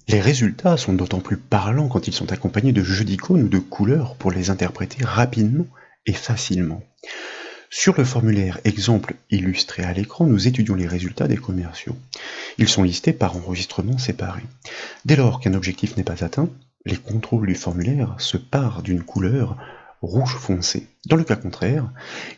Les résultats sont d'autant plus parlants quand ils sont accompagnés de jeux d'icônes ou de couleurs pour les interpréter rapidement et facilement. Sur le formulaire exemple illustré à l'écran, nous étudions les résultats des commerciaux. Ils sont listés par enregistrement séparé. Dès lors qu'un objectif n'est pas atteint, les contrôles du formulaire se parent d'une couleur rouge foncé. Dans le cas contraire,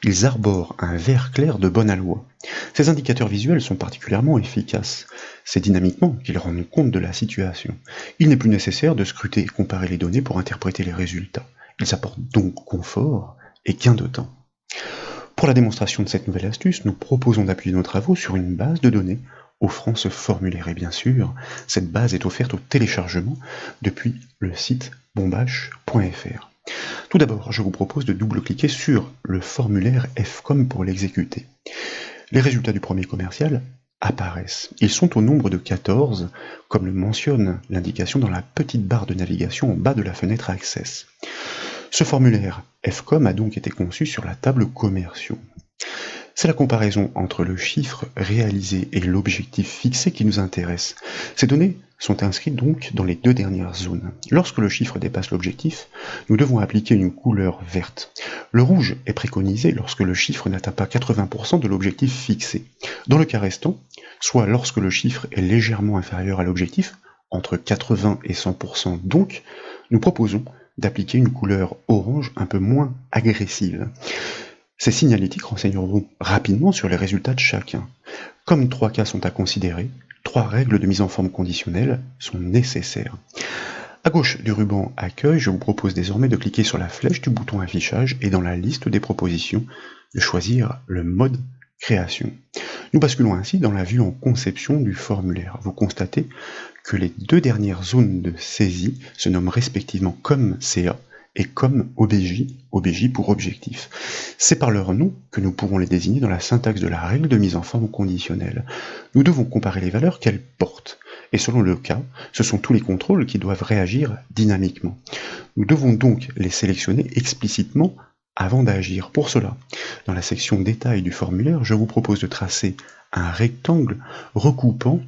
ils arborent un vert clair de bonne aloi. Ces indicateurs visuels sont particulièrement efficaces. C'est dynamiquement qu'ils rendent compte de la situation. Il n'est plus nécessaire de scruter et comparer les données pour interpréter les résultats. Ils apportent donc confort et gain de temps. Pour la démonstration de cette nouvelle astuce, nous proposons d'appuyer nos travaux sur une base de données offrant ce formulaire. Et bien sûr, cette base est offerte au téléchargement depuis le site bombache.fr. Tout d'abord, je vous propose de double-cliquer sur le formulaire FCOM pour l'exécuter. Les résultats du premier commercial apparaissent. Ils sont au nombre de 14, comme le mentionne l'indication dans la petite barre de navigation en bas de la fenêtre Access. Ce formulaire FCOM a donc été conçu sur la table commerciaux. C'est la comparaison entre le chiffre réalisé et l'objectif fixé qui nous intéresse. Ces données sont inscrites donc dans les deux dernières zones. Lorsque le chiffre dépasse l'objectif, nous devons appliquer une couleur verte. Le rouge est préconisé lorsque le chiffre n'atteint pas 80% de l'objectif fixé. Dans le cas restant, soit lorsque le chiffre est légèrement inférieur à l'objectif, entre 80 et 100% donc, nous proposons d'appliquer une couleur orange un peu moins agressive. Ces signalétiques renseigneront rapidement sur les résultats de chacun. Comme 3 cas sont à considérer, 3 règles de mise en forme conditionnelle sont nécessaires. À gauche du ruban Accueil, je vous propose désormais de cliquer sur la flèche du bouton Affichage et dans la liste des propositions, de choisir le mode Création. Nous basculons ainsi dans la vue en conception du formulaire. Vous constatez que les deux dernières zones de saisie se nomment respectivement comme CA et comme OBJ pour objectif. C'est par leur nom que nous pourrons les désigner dans la syntaxe de la règle de mise en forme conditionnelle. Nous devons comparer les valeurs qu'elles portent, et selon le cas, ce sont tous les contrôles qui doivent réagir dynamiquement. Nous devons donc les sélectionner explicitement avant d'agir. Pour cela, dans la section détail du formulaire, je vous propose de tracer un rectangle recoupant,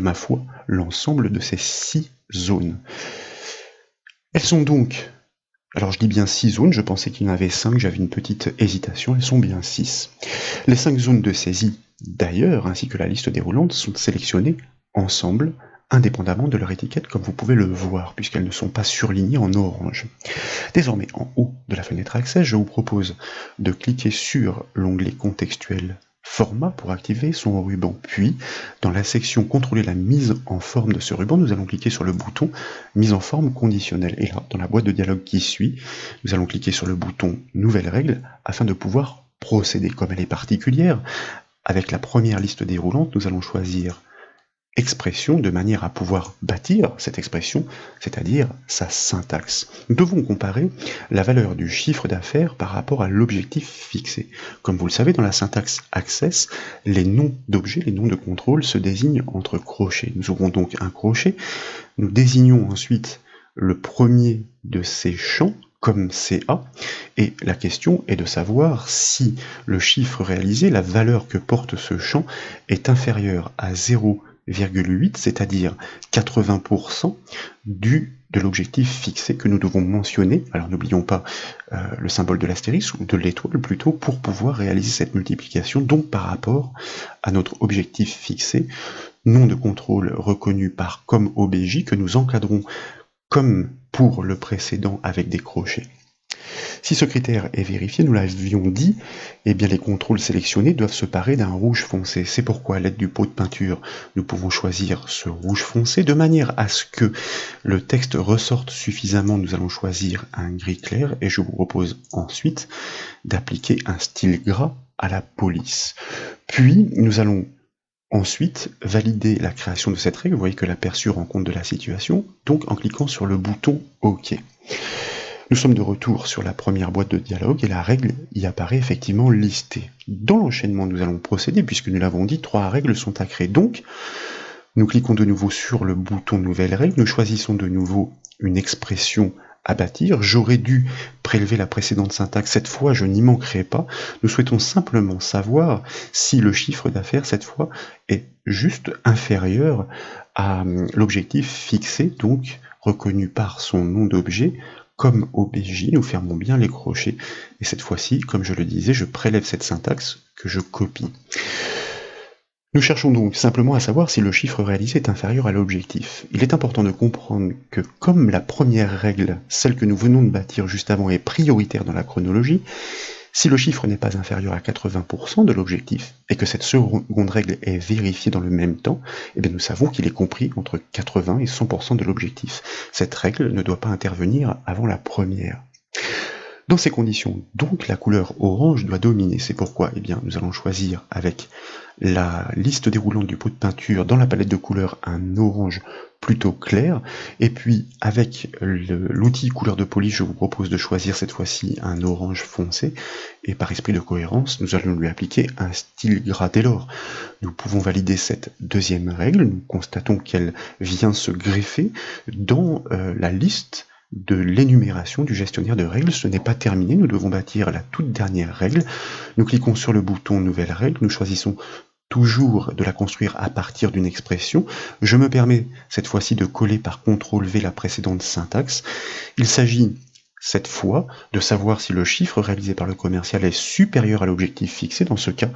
ma foi, l'ensemble de ces 6 zones. Elles sont donc, alors je dis bien 6 zones, je pensais qu'il y en avait 5, j'avais une petite hésitation, elles sont bien 6. Les 5 zones de saisie, d'ailleurs, ainsi que la liste déroulante, sont sélectionnées ensemble, indépendamment de leur étiquette, comme vous pouvez le voir, puisqu'elles ne sont pas surlignées en orange. Désormais, en haut de la fenêtre Access, je vous propose de cliquer sur l'onglet contextuel Format pour activer son ruban. Puis, dans la section Contrôler la mise en forme de ce ruban, nous allons cliquer sur le bouton Mise en forme conditionnelle. Et là, dans la boîte de dialogue qui suit, nous allons cliquer sur le bouton Nouvelle règle afin de pouvoir procéder. Comme elle est particulière, avec la première liste déroulante, nous allons choisir expression de manière à pouvoir bâtir cette expression, c'est-à-dire sa syntaxe. Nous devons comparer la valeur du chiffre d'affaires par rapport à l'objectif fixé. Comme vous le savez, dans la syntaxe Access, les noms d'objets, les noms de contrôle se désignent entre crochets. Nous aurons donc un crochet, nous désignons ensuite le premier de ces champs comme CA, et la question est de savoir si le chiffre réalisé, la valeur que porte ce champ, est inférieure à 0,8, c'est-à-dire 80% de l'objectif fixé que nous devons mentionner. Alors n'oublions pas le symbole de l'astérisque, ou de l'étoile plutôt, pour pouvoir réaliser cette multiplication, donc par rapport à notre objectif fixé, nom de contrôle reconnu par comme OBJ, que nous encadrons comme pour le précédent avec des crochets. Si ce critère est vérifié, nous l'avions dit, les contrôles sélectionnés doivent se parer d'un rouge foncé. C'est pourquoi, à l'aide du pot de peinture, nous pouvons choisir ce rouge foncé, de manière à ce que le texte ressorte suffisamment. Nous allons choisir un gris clair, et je vous propose ensuite d'appliquer un style gras à la police. Puis, nous allons ensuite valider la création de cette règle. Vous voyez que l'aperçu rend compte de la situation, donc en cliquant sur le bouton OK. Nous sommes de retour sur la première boîte de dialogue et la règle y apparaît effectivement listée. Dans l'enchaînement, nous allons procéder, puisque nous l'avons dit, 3 règles sont à créer. Donc, nous cliquons de nouveau sur le bouton Nouvelle règle, nous choisissons de nouveau une expression à bâtir. J'aurais dû prélever la précédente syntaxe, cette fois je n'y manquerai pas. Nous souhaitons simplement savoir si le chiffre d'affaires cette fois est juste inférieur à l'objectif fixé, donc reconnu par son nom d'objet comme OBJ. Nous fermons bien les crochets et cette fois-ci, comme je le disais, je prélève cette syntaxe que je copie. Nous cherchons donc simplement à savoir si le chiffre réalisé est inférieur à l'objectif. Il est important de comprendre que comme la première règle, celle que nous venons de bâtir juste avant, est prioritaire dans la chronologie, si le chiffre n'est pas inférieur à 80% de l'objectif, et que cette seconde règle est vérifiée dans le même temps, eh bien nous savons qu'il est compris entre 80 et 100% de l'objectif. Cette règle ne doit pas intervenir avant la première. Dans ces conditions, donc, la couleur orange doit dominer. C'est pourquoi nous allons choisir avec la liste déroulante du pot de peinture dans la palette de couleurs un orange plutôt clair, et puis avec l'outil couleur de police, je vous propose de choisir cette fois-ci un orange foncé, et par esprit de cohérence, nous allons lui appliquer un style gras. Dès lors, nous pouvons valider cette deuxième règle. Nous constatons qu'elle vient se greffer dans la liste de l'énumération du gestionnaire de règles. Ce n'est pas terminé, nous devons bâtir la toute dernière règle. Nous cliquons sur le bouton nouvelle règle, nous choisissons toujours de la construire à partir d'une expression. Je me permets cette fois-ci de coller par CTRL-V la précédente syntaxe. Il s'agit cette fois de savoir si le chiffre réalisé par le commercial est supérieur à l'objectif fixé. Dans ce cas,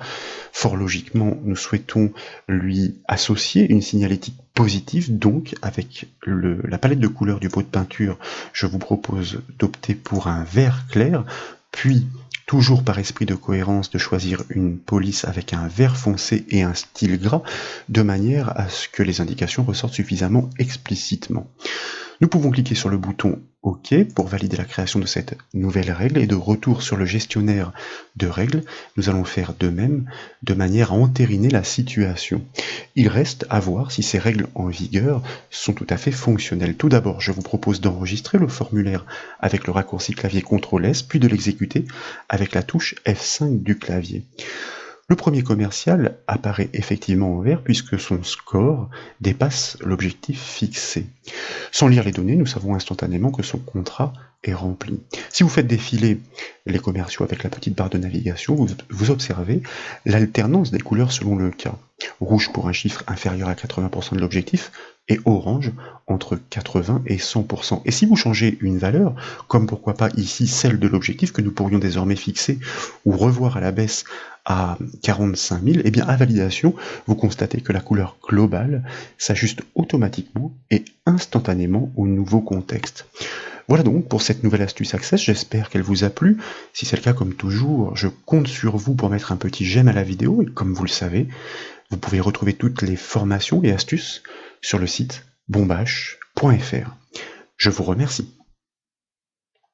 fort logiquement, nous souhaitons lui associer une signalétique positive, donc avec la palette de couleurs du pot de peinture, je vous propose d'opter pour un vert clair, puis toujours par esprit de cohérence de choisir une police avec un vert foncé et un style gras, de manière à ce que les indications ressortent suffisamment explicitement. Nous pouvons cliquer sur le bouton OK pour valider la création de cette nouvelle règle, et de retour sur le gestionnaire de règles, nous allons faire de même de manière à entériner la situation. Il reste à voir si ces règles en vigueur sont tout à fait fonctionnelles. Tout d'abord, je vous propose d'enregistrer le formulaire avec le raccourci clavier CTRL-S, puis de l'exécuter avec la touche F5 du clavier. Le premier commercial apparaît effectivement en vert puisque son score dépasse l'objectif fixé. Sans lire les données, nous savons instantanément que son contrat est rempli. Si vous faites défiler les commerciaux avec la petite barre de navigation, vous observez l'alternance des couleurs selon le cas. Rouge pour un chiffre inférieur à 80% de l'objectif, et orange entre 80 et 100%. Et si vous changez une valeur, comme pourquoi pas ici celle de l'objectif que nous pourrions désormais fixer ou revoir à la baisse à 45 000, eh bien à validation, vous constatez que la couleur globale s'ajuste automatiquement et instantanément au nouveau contexte. Voilà donc pour cette nouvelle astuce Access, j'espère qu'elle vous a plu. Si c'est le cas, comme toujours, je compte sur vous pour mettre un petit j'aime à la vidéo, et comme vous le savez, vous pouvez retrouver toutes les formations et astuces sur le site bombache.fr. Je vous remercie.